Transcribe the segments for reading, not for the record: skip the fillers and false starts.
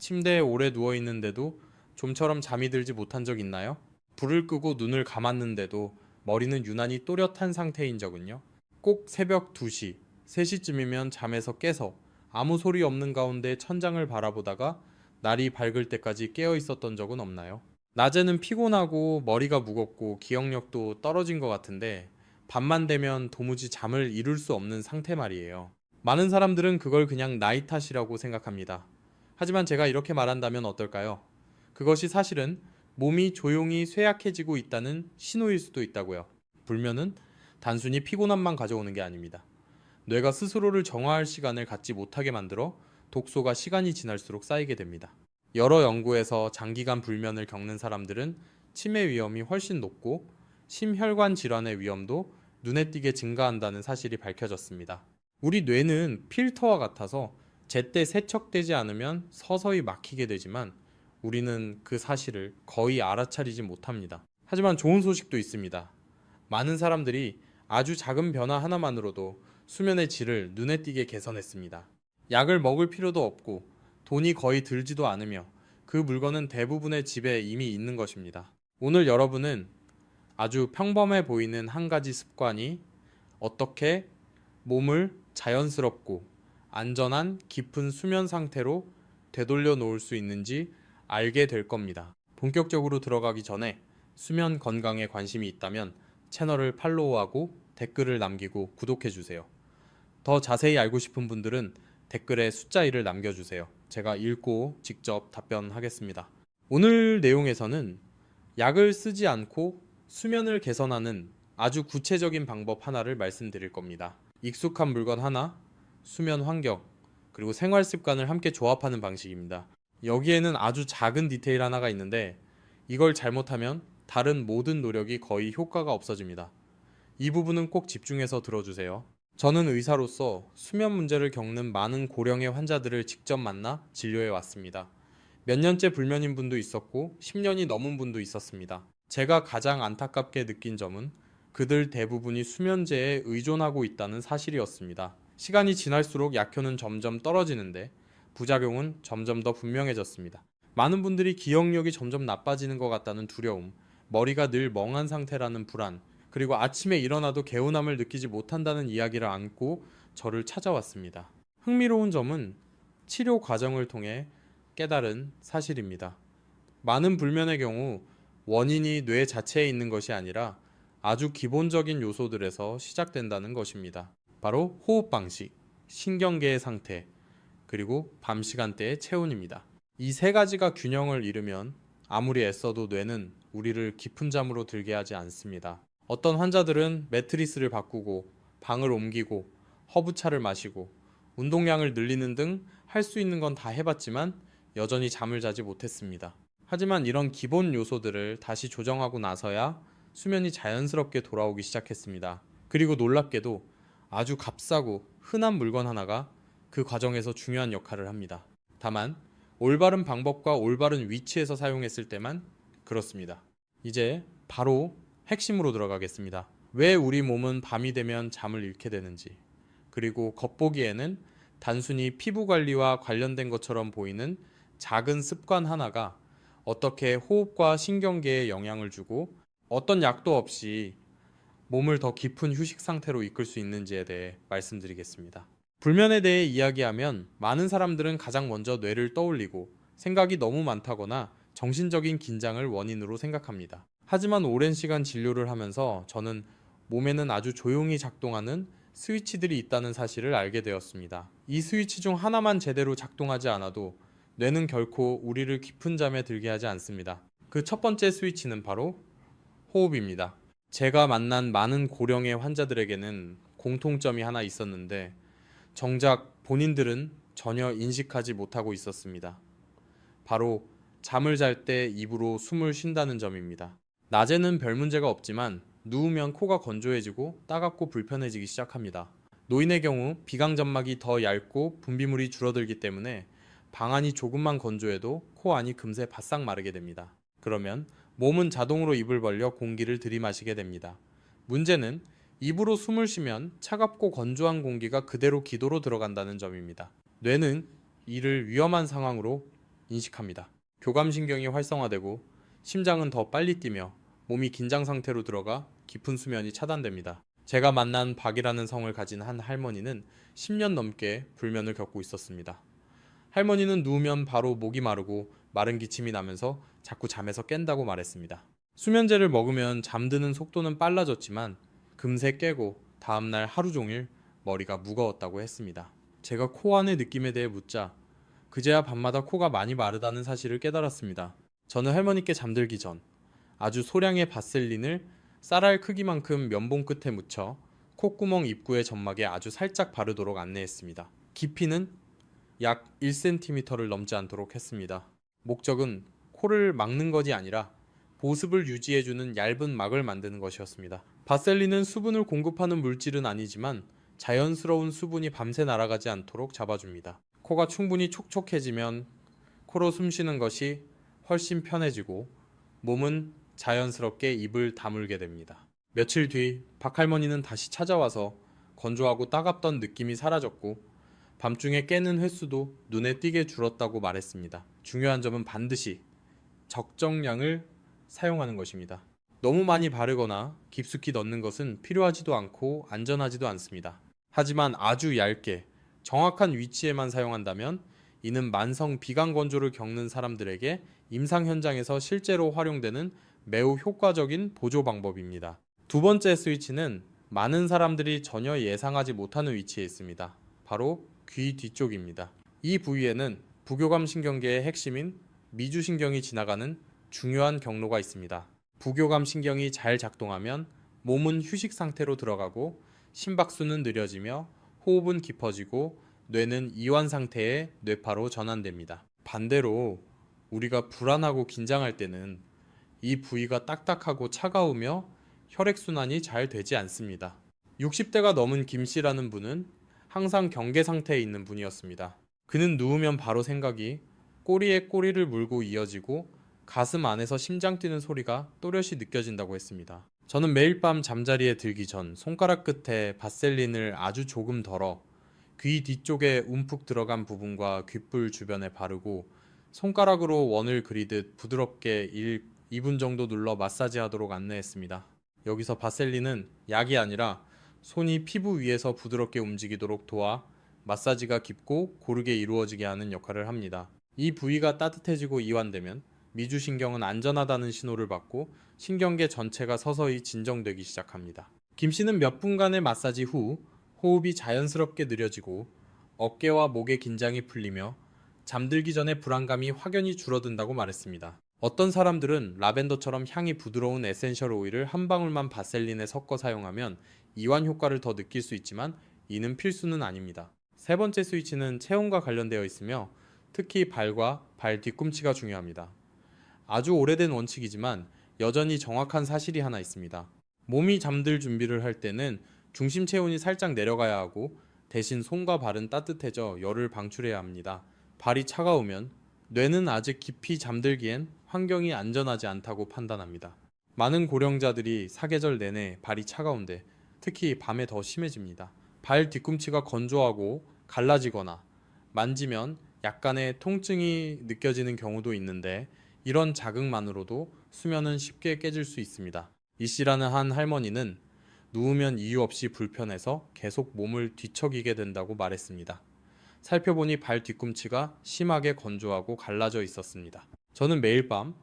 침대에 오래 누워 있는데도 좀처럼 잠이 들지 못한 적 있나요? 불을 끄고 눈을 감았는데도 머리는 유난히 또렷한 상태인 적은요? 꼭 새벽 2시, 3시쯤이면 잠에서 깨서 아무 소리 없는 가운데 천장을 바라보다가 날이 밝을 때까지 깨어 있었던 적은 없나요? 낮에는 피곤하고 머리가 무겁고 기억력도 떨어진 것 같은데 밤만 되면 도무지 잠을 이룰 수 없는 상태 말이에요. 많은 사람들은 그걸 그냥 나이 탓이라고 생각합니다. 하지만 제가 이렇게 말한다면 어떨까요? 그것이 사실은 몸이 조용히 쇠약해지고 있다는 신호일 수도 있다고요. 불면은 단순히 피곤함만 가져오는 게 아닙니다. 뇌가 스스로를 정화할 시간을 갖지 못하게 만들어 독소가 시간이 지날수록 쌓이게 됩니다. 여러 연구에서 장기간 불면을 겪는 사람들은 치매 위험이 훨씬 높고 심혈관 질환의 위험도 눈에 띄게 증가한다는 사실이 밝혀졌습니다. 우리 뇌는 필터와 같아서 제때 세척되지 않으면 서서히 막히게 되지만 우리는 그 사실을 거의 알아차리지 못합니다. 하지만 좋은 소식도 있습니다. 많은 사람들이 아주 작은 변화 하나만으로도 수면의 질을 눈에 띄게 개선했습니다. 약을 먹을 필요도 없고 돈이 거의 들지도 않으며 그 물건은 대부분의 집에 이미 있는 것입니다. 오늘 여러분은 아주 평범해 보이는 한 가지 습관이 어떻게 몸을 자연스럽고 안전한 깊은 수면 상태로 되돌려 놓을 수 있는지 알게 될 겁니다. 본격적으로 들어가기 전에 수면 건강에 관심이 있다면 채널을 팔로우하고 댓글을 남기고 구독해주세요. 더 자세히 알고 싶은 분들은 댓글에 숫자 1을 남겨주세요. 제가 읽고 직접 답변하겠습니다. 오늘 내용에서는 약을 쓰지 않고 수면을 개선하는 아주 구체적인 방법 하나를 말씀드릴 겁니다. 익숙한 물건 하나, 수면 환경, 그리고 생활 습관을 함께 조합하는 방식입니다. 여기에는 아주 작은 디테일 하나가 있는데 이걸 잘못하면 다른 모든 노력이 거의 효과가 없어집니다. 이 부분은 꼭 집중해서 들어주세요. 저는 의사로서 수면 문제를 겪는 많은 고령의 환자들을 직접 만나 진료해 왔습니다. 몇 년째 불면인 분도 있었고 10년이 넘은 분도 있었습니다. 제가 가장 안타깝게 느낀 점은 그들 대부분이 수면제에 의존하고 있다는 사실이었습니다. 시간이 지날수록 약효는 점점 떨어지는데 부작용은 점점 더 분명해졌습니다. 많은 분들이 기억력이 점점 나빠지는 것 같다는 두려움, 머리가 늘 멍한 상태라는 불안, 그리고 아침에 일어나도 개운함을 느끼지 못한다는 이야기를 안고 저를 찾아왔습니다. 흥미로운 점은 치료 과정을 통해 깨달은 사실입니다. 많은 불면의 경우 원인이 뇌 자체에 있는 것이 아니라 아주 기본적인 요소들에서 시작된다는 것입니다. 바로 호흡 방식, 신경계의 상태, 그리고 밤 시간대의 체온입니다. 이 세 가지가 균형을 잃으면 아무리 애써도 뇌는 우리를 깊은 잠으로 들게 하지 않습니다. 어떤 환자들은 매트리스를 바꾸고 방을 옮기고 허브차를 마시고 운동량을 늘리는 등 할 수 있는 건 다 해봤지만 여전히 잠을 자지 못했습니다. 하지만 이런 기본 요소들을 다시 조정하고 나서야 수면이 자연스럽게 돌아오기 시작했습니다. 그리고 놀랍게도 아주 값싸고 흔한 물건 하나가 그 과정에서 중요한 역할을 합니다. 다만 올바른 방법과 올바른 위치에서 사용했을 때만 그렇습니다. 이제 바로 핵심으로 들어가겠습니다. 왜 우리 몸은 밤이 되면 잠을 잃게 되는지, 그리고 겉보기에는 단순히 피부 관리와 관련된 것처럼 보이는 작은 습관 하나가 어떻게 호흡과 신경계에 영향을 주고 어떤 약도 없이 몸을 더 깊은 휴식 상태로 이끌 수 있는지에 대해 말씀드리겠습니다. 불면에 대해 이야기하면 많은 사람들은 가장 먼저 뇌를 떠올리고 생각이 너무 많다거나 정신적인 긴장을 원인으로 생각합니다. 하지만 오랜 시간 진료를 하면서 저는 몸에는 아주 조용히 작동하는 스위치들이 있다는 사실을 알게 되었습니다. 이 스위치 중 하나만 제대로 작동하지 않아도 뇌는 결코 우리를 깊은 잠에 들게 하지 않습니다. 그 첫 번째 스위치는 바로 호흡입니다. 제가 만난 많은 고령의 환자들에게는 공통점이 하나 있었는데 정작 본인들은 전혀 인식하지 못하고 있었습니다. 바로 잠을 잘 때 입으로 숨을 쉰다는 점입니다. 낮에는 별 문제가 없지만 누우면 코가 건조해지고 따갑고 불편해지기 시작합니다. 노인의 경우 비강점막이 더 얇고 분비물이 줄어들기 때문에 방안이 조금만 건조해도 코 안이 금세 바싹 마르게 됩니다. 그러면 몸은 자동으로 입을 벌려 공기를 들이마시게 됩니다. 문제는 입으로 숨을 쉬면 차갑고 건조한 공기가 그대로 기도로 들어간다는 점입니다. 뇌는 이를 위험한 상황으로 인식합니다. 교감신경이 활성화되고 심장은 더 빨리 뛰며 몸이 긴장 상태로 들어가 깊은 수면이 차단됩니다. 제가 만난 박이라는 성을 가진 한 할머니는 10년 넘게 불면을 겪고 있었습니다. 할머니는 누우면 바로 목이 마르고 마른 기침이 나면서 자꾸 잠에서 깬다고 말했습니다. 수면제를 먹으면 잠드는 속도는 빨라졌지만 금세 깨고 다음날 하루 종일 머리가 무거웠다고 했습니다. 제가 코 안의 느낌에 대해 묻자 그제야 밤마다 코가 많이 마르다는 사실을 깨달았습니다. 저는 할머니께 잠들기 전 아주 소량의 바셀린을 쌀알 크기만큼 면봉 끝에 묻혀 콧구멍 입구의 점막에 아주 살짝 바르도록 안내했습니다. 깊이는 약 1cm를 넘지 않도록 했습니다. 목적은 코를 막는 것이 아니라 보습을 유지해주는 얇은 막을 만드는 것이었습니다. 바셀린은 수분을 공급하는 물질은 아니지만 자연스러운 수분이 밤새 날아가지 않도록 잡아줍니다. 코가 충분히 촉촉해지면 코로 숨쉬는 것이 훨씬 편해지고 몸은 자연스럽게 입을 다물게 됩니다. 며칠 뒤 박할머니는 다시 찾아와서 건조하고 따갑던 느낌이 사라졌고 밤중에 깨는 횟수도 눈에 띄게 줄었다고 말했습니다. 중요한 점은 반드시 적정량을 사용하는 것입니다. 너무 많이 바르거나 깊숙이 넣는 것은 필요하지도 않고 안전하지도 않습니다. 하지만 아주 얇게 정확한 위치에만 사용한다면 이는 만성 비강 건조를 겪는 사람들에게 임상 현장에서 실제로 활용되는 매우 효과적인 보조 방법입니다. 두 번째 스위치는 많은 사람들이 전혀 예상하지 못하는 위치에 있습니다. 바로 귀 뒤쪽입니다. 이 부위에는 부교감 신경계의 핵심인 미주신경이 지나가는 중요한 경로가 있습니다. 부교감 신경이 잘 작동하면 몸은 휴식 상태로 들어가고 심박수는 느려지며 호흡은 깊어지고 뇌는 이완 상태의 뇌파로 전환됩니다. 반대로 우리가 불안하고 긴장할 때는 이 부위가 딱딱하고 차가우며 혈액순환이 잘 되지 않습니다. 60대가 넘은 김 씨라는 분은 항상 경계 상태에 있는 분이었습니다. 그는 누우면 바로 생각이 꼬리에 꼬리를 물고 이어지고 가슴 안에서 심장 뛰는 소리가 또렷이 느껴진다고 했습니다. 저는 매일 밤 잠자리에 들기 전 손가락 끝에 바셀린을 아주 조금 덜어 귀 뒤쪽에 움푹 들어간 부분과 귓불 주변에 바르고 손가락으로 원을 그리듯 부드럽게 2분 정도 눌러 마사지하도록 안내했습니다. 여기서 바셀린은 약이 아니라 손이 피부 위에서 부드럽게 움직이도록 도와 마사지가 깊고 고르게 이루어지게 하는 역할을 합니다. 이 부위가 따뜻해지고 이완되면 미주신경은 안전하다는 신호를 받고 신경계 전체가 서서히 진정되기 시작합니다. 김 씨는 몇 분간의 마사지 후 호흡이 자연스럽게 느려지고 어깨와 목의 긴장이 풀리며 잠들기 전에 불안감이 확연히 줄어든다고 말했습니다. 어떤 사람들은 라벤더처럼 향이 부드러운 에센셜 오일을 한 방울만 바셀린에 섞어 사용하면 이완 효과를 더 느낄 수 있지만 이는 필수는 아닙니다. 세 번째 스위치는 체온과 관련되어 있으며 특히 발과 발 뒤꿈치가 중요합니다. 아주 오래된 원칙이지만 여전히 정확한 사실이 하나 있습니다. 몸이 잠들 준비를 할 때는 중심 체온이 살짝 내려가야 하고 대신 손과 발은 따뜻해져 열을 방출해야 합니다. 발이 차가우면 뇌는 아직 깊이 잠들기엔 환경이 안전하지 않다고 판단합니다. 많은 고령자들이 사계절 내내 발이 차가운데 특히 밤에 더 심해집니다. 발 뒤꿈치가 건조하고 갈라지거나 만지면 약간의 통증이 느껴지는 경우도 있는데 이런 자극만으로도 수면은 쉽게 깨질 수 있습니다. 이 씨라는 한 할머니는 누우면 이유 없이 불편해서 계속 몸을 뒤척이게 된다고 말했습니다. 살펴보니 발 뒤꿈치가 심하게 건조하고 갈라져 있었습니다. 저는 매일 밤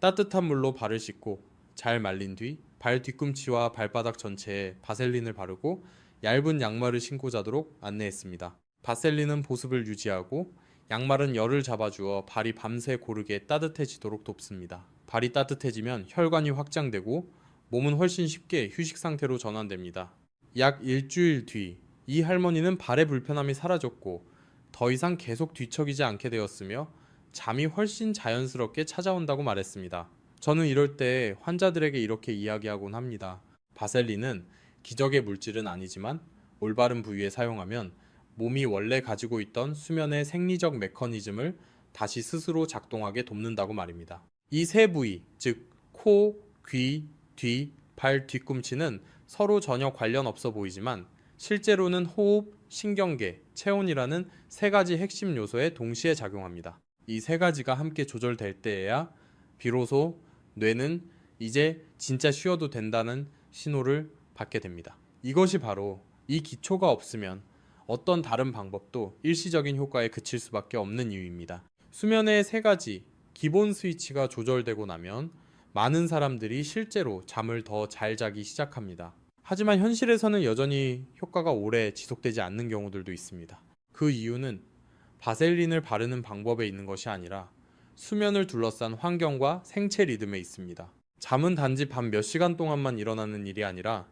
따뜻한 물로 발을 씻고 잘 말린 뒤 발 뒤꿈치와 발바닥 전체에 바셀린을 바르고 얇은 양말을 신고 자도록 안내했습니다. 바셀린은 보습을 유지하고 양말은 열을 잡아주어 발이 밤새 고르게 따뜻해지도록 돕습니다. 발이 따뜻해지면 혈관이 확장되고 몸은 훨씬 쉽게 휴식 상태로 전환됩니다. 약 일주일 뒤 이 할머니는 발의 불편함이 사라졌고 더 이상 계속 뒤척이지 않게 되었으며 잠이 훨씬 자연스럽게 찾아온다고 말했습니다. 저는 이럴 때 환자들에게 이렇게 이야기하곤 합니다. 바셀린은 기적의 물질은 아니지만 올바른 부위에 사용하면 몸이 원래 가지고 있던 수면의 생리적 메커니즘을 다시 스스로 작동하게 돕는다고 말입니다. 이 세 부위, 즉 코, 귀, 뒤, 발 뒤꿈치는 서로 전혀 관련 없어 보이지만 실제로는 호흡, 신경계, 체온이라는 세 가지 핵심 요소에 동시에 작용합니다. 이 세 가지가 함께 조절될 때에야 비로소 뇌는 이제 진짜 쉬어도 된다는 신호를 받게 됩니다. 이것이 바로 이 기초가 없으면 어떤 다른 방법도 일시적인 효과에 그칠 수밖에 없는 이유입니다. 수면의 세 가지 기본 스위치가 조절되고 나면 많은 사람들이 실제로 잠을 더 잘 자기 시작합니다. 하지만 현실에서는 여전히 효과가 오래 지속되지 않는 경우들도 있습니다. 그 이유는 바셀린을 바르는 방법에 있는 것이 아니라 수면을 둘러싼 환경과 생체 리듬에 있습니다. 잠은 단지 밤 몇 시간 동안만 일어나는 일이 아니라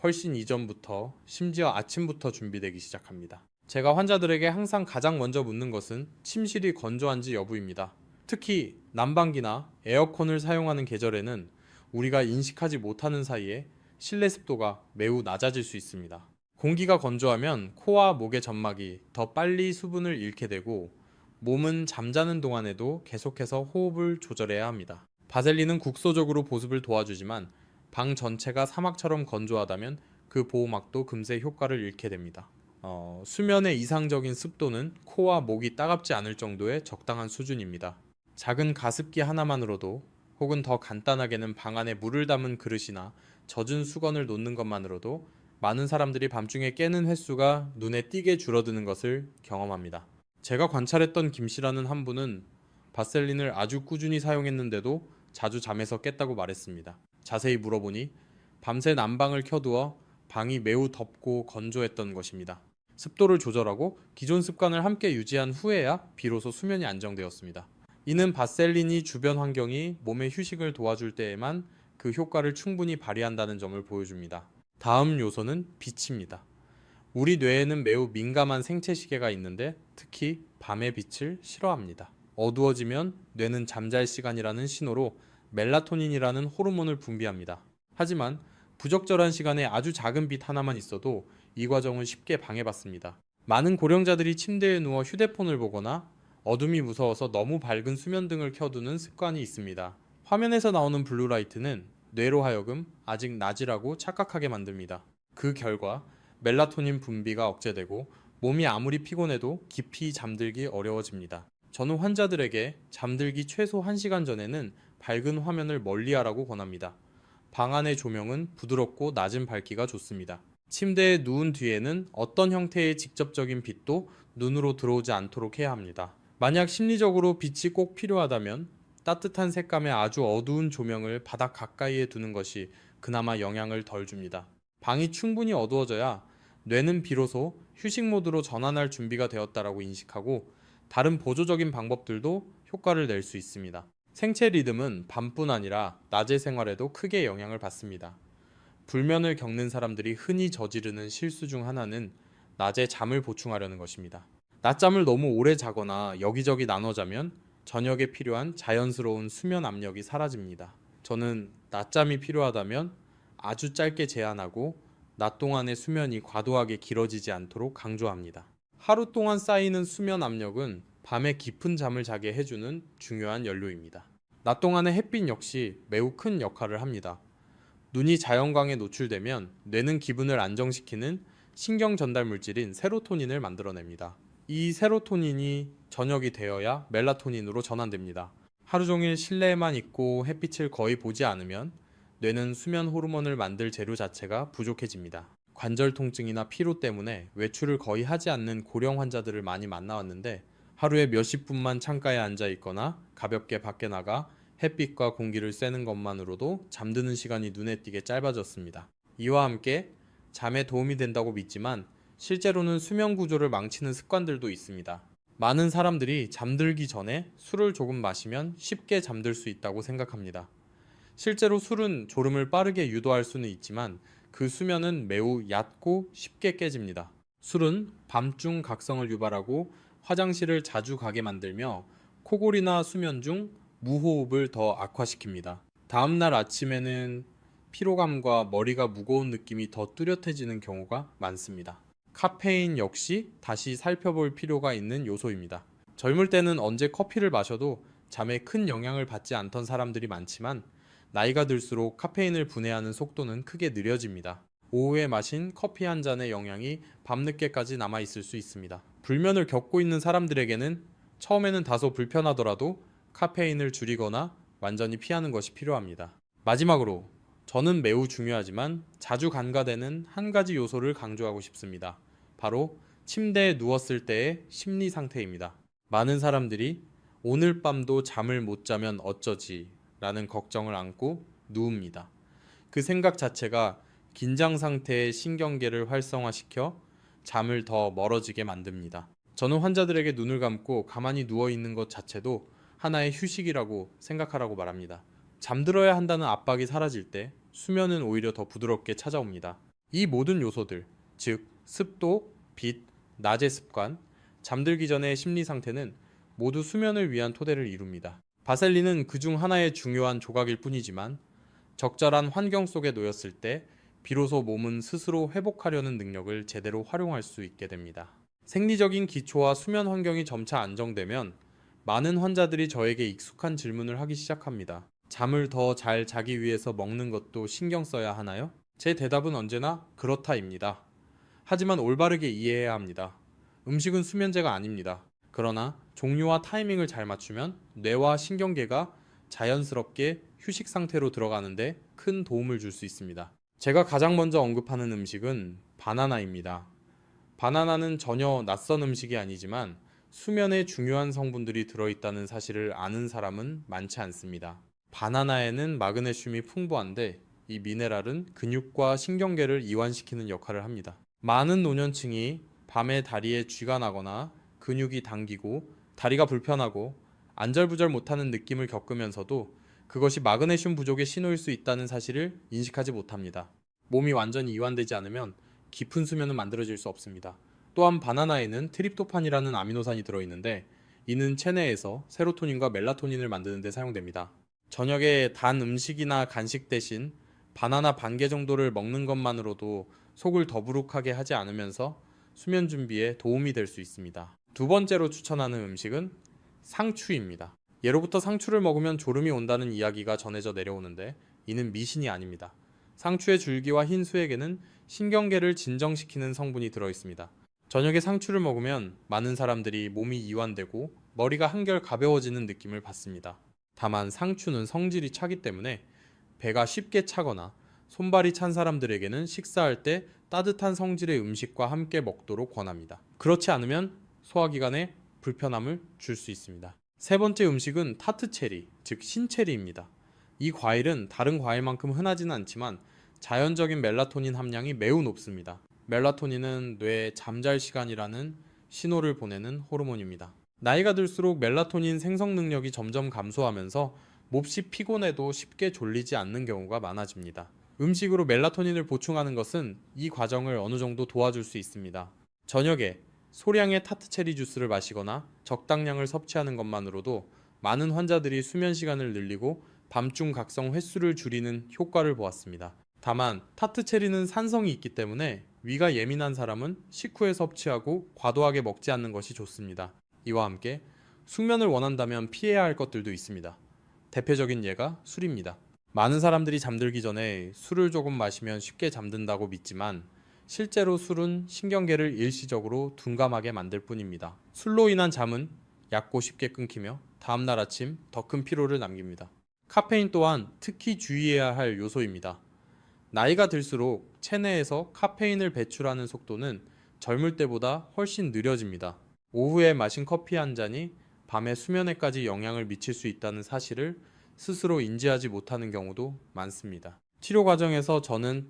훨씬 이전부터, 심지어 아침부터 준비되기 시작합니다. 제가 환자들에게 항상 가장 먼저 묻는 것은 침실이 건조한지 여부입니다. 특히 난방기나 에어컨을 사용하는 계절에는 우리가 인식하지 못하는 사이에 실내 습도가 매우 낮아질 수 있습니다. 공기가 건조하면 코와 목의 점막이 더 빨리 수분을 잃게 되고 몸은 잠자는 동안에도 계속해서 호흡을 조절해야 합니다. 바셀린은 국소적으로 보습을 도와주지만 방 전체가 사막처럼 건조하다면 그 보호막도 금세 효과를 잃게 됩니다. 수면의 이상적인 습도는 코와 목이 따갑지 않을 정도의 적당한 수준입니다. 작은 가습기 하나만으로도 혹은 더 간단하게는 방 안에 물을 담은 그릇이나 젖은 수건을 놓는 것만으로도 많은 사람들이 밤중에 깨는 횟수가 눈에 띄게 줄어드는 것을 경험합니다. 제가 관찰했던 김 씨라는 한 분은 바셀린을 아주 꾸준히 사용했는데도 자주 잠에서 깼다고 말했습니다. 자세히 물어보니 밤새 난방을 켜두어 방이 매우 덥고 건조했던 것입니다. 습도를 조절하고 기존 습관을 함께 유지한 후에야 비로소 수면이 안정되었습니다. 이는 바셀린이 주변 환경이 몸의 휴식을 도와줄 때에만 그 효과를 충분히 발휘한다는 점을 보여줍니다. 다음 요소는 빛입니다. 우리 뇌에는 매우 민감한 생체 시계가 있는데 특히 밤의 빛을 싫어합니다. 어두워지면 뇌는 잠잘 시간이라는 신호로 멜라토닌이라는 호르몬을 분비합니다. 하지만 부적절한 시간에 아주 작은 빛 하나만 있어도 이 과정을 쉽게 방해받습니다. 많은 고령자들이 침대에 누워 휴대폰을 보거나 어둠이 무서워서 너무 밝은 수면등을 켜두는 습관이 있습니다. 화면에서 나오는 블루라이트는 뇌로 하여금 아직 낮이라고 착각하게 만듭니다. 그 결과 멜라토닌 분비가 억제되고 몸이 아무리 피곤해도 깊이 잠들기 어려워집니다. 저는 환자들에게 잠들기 최소 1시간 전에는 밝은 화면을 멀리하라고 권합니다. 방 안의 조명은 부드럽고 낮은 밝기가 좋습니다. 침대에 누운 뒤에는 어떤 형태의 직접적인 빛도 눈으로 들어오지 않도록 해야 합니다. 만약 심리적으로 빛이 꼭 필요하다면 따뜻한 색감의 아주 어두운 조명을 바닥 가까이에 두는 것이 그나마 영향을 덜 줍니다. 방이 충분히 어두워져야 뇌는 비로소 휴식 모드로 전환할 준비가 되었다라고 인식하고 다른 보조적인 방법들도 효과를 낼 수 있습니다. 생체 리듬은 밤뿐 아니라 낮의 생활에도 크게 영향을 받습니다. 불면을 겪는 사람들이 흔히 저지르는 실수 중 하나는 낮에 잠을 보충하려는 것입니다. 낮잠을 너무 오래 자거나 여기저기 나눠 자면 저녁에 필요한 자연스러운 수면 압력이 사라집니다. 저는 낮잠이 필요하다면 아주 짧게 제한하고 낮 동안의 수면이 과도하게 길어지지 않도록 강조합니다. 하루 동안 쌓이는 수면 압력은 밤에 깊은 잠을 자게 해주는 중요한 연료입니다. 낮 동안의 햇빛 역시 매우 큰 역할을 합니다. 눈이 자연광에 노출되면 뇌는 기분을 안정시키는 신경 전달 물질인 세로토닌을 만들어냅니다. 이 세로토닌이 저녁이 되어야 멜라토닌으로 전환됩니다. 하루 종일 실내에만 있고 햇빛을 거의 보지 않으면 뇌는 수면 호르몬을 만들 재료 자체가 부족해집니다. 관절 통증이나 피로 때문에 외출을 거의 하지 않는 고령 환자들을 많이 만나왔는데 하루에 몇십 분만 창가에 앉아 있거나 가볍게 밖에 나가 햇빛과 공기를 쐬는 것만으로도 잠드는 시간이 눈에 띄게 짧아졌습니다. 이와 함께 잠에 도움이 된다고 믿지만 실제로는 수면 구조를 망치는 습관들도 있습니다. 많은 사람들이 잠들기 전에 술을 조금 마시면 쉽게 잠들 수 있다고 생각합니다. 실제로 술은 졸음을 빠르게 유도할 수는 있지만 그 수면은 매우 얕고 쉽게 깨집니다. 술은 밤중 각성을 유발하고 화장실을 자주 가게 만들며 코골이나 수면 중 무호흡을 더 악화시킵니다. 다음날 아침에는 피로감과 머리가 무거운 느낌이 더 뚜렷해지는 경우가 많습니다. 카페인 역시 다시 살펴볼 필요가 있는 요소입니다. 젊을 때는 언제 커피를 마셔도 잠에 큰 영향을 받지 않던 사람들이 많지만 나이가 들수록 카페인을 분해하는 속도는 크게 느려집니다. 오후에 마신 커피 한 잔의 영향이 밤늦게까지 남아있을 수 있습니다. 불면을 겪고 있는 사람들에게는 처음에는 다소 불편하더라도 카페인을 줄이거나 완전히 피하는 것이 필요합니다. 마지막으로 저는 매우 중요하지만 자주 간과되는 한 가지 요소를 강조하고 싶습니다. 바로 침대에 누웠을 때의 심리 상태입니다. 많은 사람들이 오늘 밤도 잠을 못 자면 어쩌지 라는 걱정을 안고 누웁니다. 그 생각 자체가 긴장 상태의 신경계를 활성화시켜 잠을 더 멀어지게 만듭니다. 저는 환자들에게 눈을 감고 가만히 누워 있는 것 자체도 하나의 휴식이라고 생각하라고 말합니다. 잠들어야 한다는 압박이 사라질 때 수면은 오히려 더 부드럽게 찾아옵니다. 이 모든 요소들, 즉 습도, 빛, 낮의 습관, 잠들기 전의 심리 상태는 모두 수면을 위한 토대를 이룹니다. 바셀린은 그중 하나의 중요한 조각일 뿐이지만 적절한 환경 속에 놓였을 때 비로소 몸은 스스로 회복하려는 능력을 제대로 활용할 수 있게 됩니다. 생리적인 기초와 수면 환경이 점차 안정되면 많은 환자들이 저에게 익숙한 질문을 하기 시작합니다. 잠을 더 잘 자기 위해서 먹는 것도 신경 써야 하나요? 제 대답은 언제나 그렇다입니다. 하지만 올바르게 이해해야 합니다. 음식은 수면제가 아닙니다. 그러나 종류와 타이밍을 잘 맞추면 뇌와 신경계가 자연스럽게 휴식 상태로 들어가는데 큰 도움을 줄 수 있습니다. 제가 가장 먼저 언급하는 음식은 바나나입니다. 바나나는 전혀 낯선 음식이 아니지만 수면에 중요한 성분들이 들어있다는 사실을 아는 사람은 많지 않습니다. 바나나에는 마그네슘이 풍부한데 이 미네랄은 근육과 신경계를 이완시키는 역할을 합니다. 많은 노년층이 밤에 다리에 쥐가 나거나 근육이 당기고 다리가 불편하고 안절부절 못하는 느낌을 겪으면서도 그것이 마그네슘 부족의 신호일 수 있다는 사실을 인식하지 못합니다. 몸이 완전히 이완되지 않으면 깊은 수면은 만들어질 수 없습니다. 또한 바나나에는 트립토판이라는 아미노산이 들어있는데 이는 체내에서 세로토닌과 멜라토닌을 만드는 데 사용됩니다. 저녁에 단 음식이나 간식 대신 바나나 반 개 정도를 먹는 것만으로도 속을 더부룩하게 하지 않으면서 수면 준비에 도움이 될 수 있습니다. 두 번째로 추천하는 음식은 상추입니다. 예로부터 상추를 먹으면 졸음이 온다는 이야기가 전해져 내려오는데 이는 미신이 아닙니다. 상추의 줄기와 흰 수액에는 신경계를 진정시키는 성분이 들어있습니다. 저녁에 상추를 먹으면 많은 사람들이 몸이 이완되고 머리가 한결 가벼워지는 느낌을 받습니다. 다만 상추는 성질이 차기 때문에 배가 쉽게 차거나 손발이 찬 사람들에게는 식사할 때 따뜻한 성질의 음식과 함께 먹도록 권합니다. 그렇지 않으면 소화기관에 불편함을 줄 수 있습니다. 세 번째 음식은 타트체리, 즉 신체리입니다. 이 과일은 다른 과일만큼 흔하지는 않지만 자연적인 멜라토닌 함량이 매우 높습니다. 멜라토닌은 뇌에 잠잘 시간이라는 신호를 보내는 호르몬입니다. 나이가 들수록 멜라토닌 생성 능력이 점점 감소하면서 몹시 피곤해도 쉽게 졸리지 않는 경우가 많아집니다. 음식으로 멜라토닌을 보충하는 것은 이 과정을 어느 정도 도와줄 수 있습니다. 저녁에 소량의 타트체리 주스를 마시거나 적당량을 섭취하는 것만으로도 많은 환자들이 수면 시간을 늘리고 밤중 각성 횟수를 줄이는 효과를 보았습니다. 다만 타트체리는 산성이 있기 때문에 위가 예민한 사람은 식후에 섭취하고 과도하게 먹지 않는 것이 좋습니다. 이와 함께 숙면을 원한다면 피해야 할 것들도 있습니다. 대표적인 예가 술입니다. 많은 사람들이 잠들기 전에 술을 조금 마시면 쉽게 잠든다고 믿지만 실제로 술은 신경계를 일시적으로 둔감하게 만들 뿐입니다. 술로 인한 잠은 얕고 쉽게 끊기며 다음날 아침 더 큰 피로를 남깁니다. 카페인 또한 특히 주의해야 할 요소입니다. 나이가 들수록 체내에서 카페인을 배출하는 속도는 젊을 때보다 훨씬 느려집니다. 오후에 마신 커피 한 잔이 밤의 수면에까지 영향을 미칠 수 있다는 사실을 스스로 인지하지 못하는 경우도 많습니다. 치료 과정에서 저는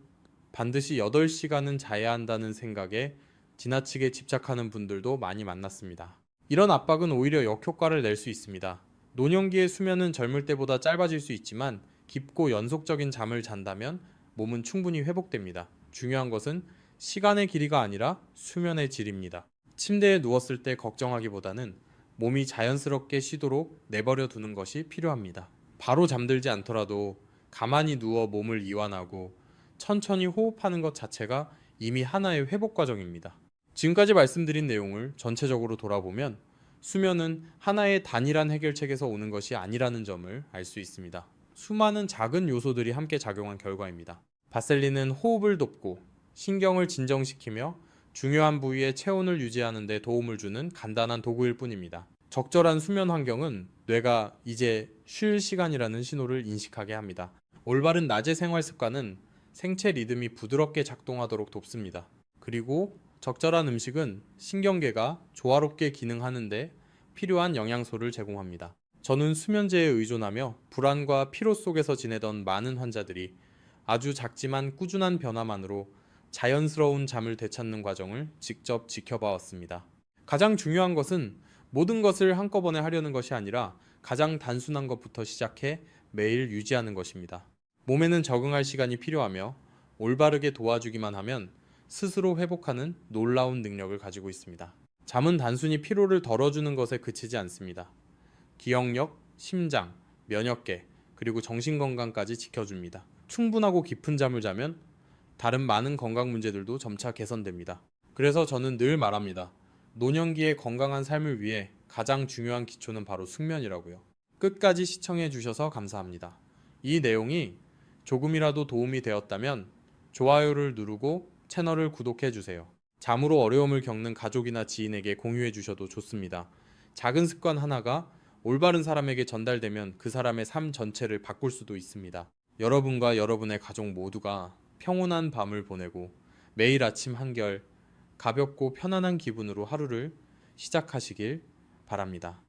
반드시 8시간은 자야 한다는 생각에 지나치게 집착하는 분들도 많이 만났습니다. 이런 압박은 오히려 역효과를 낼 수 있습니다. 노년기의 수면은 젊을 때보다 짧아질 수 있지만 깊고 연속적인 잠을 잔다면 몸은 충분히 회복됩니다. 중요한 것은 시간의 길이가 아니라 수면의 질입니다. 침대에 누웠을 때 걱정하기보다는 몸이 자연스럽게 쉬도록 내버려 두는 것이 필요합니다. 바로 잠들지 않더라도 가만히 누워 몸을 이완하고 천천히 호흡하는 것 자체가 이미 하나의 회복 과정입니다. 지금까지 말씀드린 내용을 전체적으로 돌아보면 수면은 하나의 단일한 해결책에서 오는 것이 아니라는 점을 알 수 있습니다. 수많은 작은 요소들이 함께 작용한 결과입니다. 바셀린은 호흡을 돕고 신경을 진정시키며 중요한 부위의 체온을 유지하는 데 도움을 주는 간단한 도구일 뿐입니다. 적절한 수면 환경은 뇌가 이제 쉴 시간이라는 신호를 인식하게 합니다. 올바른 낮의 생활 습관은 생체 리듬이 부드럽게 작동하도록 돕습니다. 그리고 적절한 음식은 신경계가 조화롭게 기능하는데 필요한 영양소를 제공합니다. 저는 수면제에 의존하며 불안과 피로 속에서 지내던 많은 환자들이 아주 작지만 꾸준한 변화만으로 자연스러운 잠을 되찾는 과정을 직접 지켜봐 왔습니다. 가장 중요한 것은 모든 것을 한꺼번에 하려는 것이 아니라 가장 단순한 것부터 시작해 매일 유지하는 것입니다. 몸에는 적응할 시간이 필요하며 올바르게 도와주기만 하면 스스로 회복하는 놀라운 능력을 가지고 있습니다. 잠은 단순히 피로를 덜어주는 것에 그치지 않습니다. 기억력, 심장, 면역계, 그리고 정신건강까지 지켜줍니다. 충분하고 깊은 잠을 자면 다른 많은 건강 문제들도 점차 개선됩니다. 그래서 저는 늘 말합니다. 노년기의 건강한 삶을 위해 가장 중요한 기초는 바로 숙면이라고요. 끝까지 시청해 주셔서 감사합니다. 이 내용이 조금이라도 도움이 되었다면 좋아요를 누르고 채널을 구독해 주세요. 잠으로 어려움을 겪는 가족이나 지인에게 공유해 주셔도 좋습니다. 작은 습관 하나가 올바른 사람에게 전달되면 그 사람의 삶 전체를 바꿀 수도 있습니다. 여러분과 여러분의 가족 모두가 평온한 밤을 보내고 매일 아침 한결 가볍고 편안한 기분으로 하루를 시작하시길 바랍니다.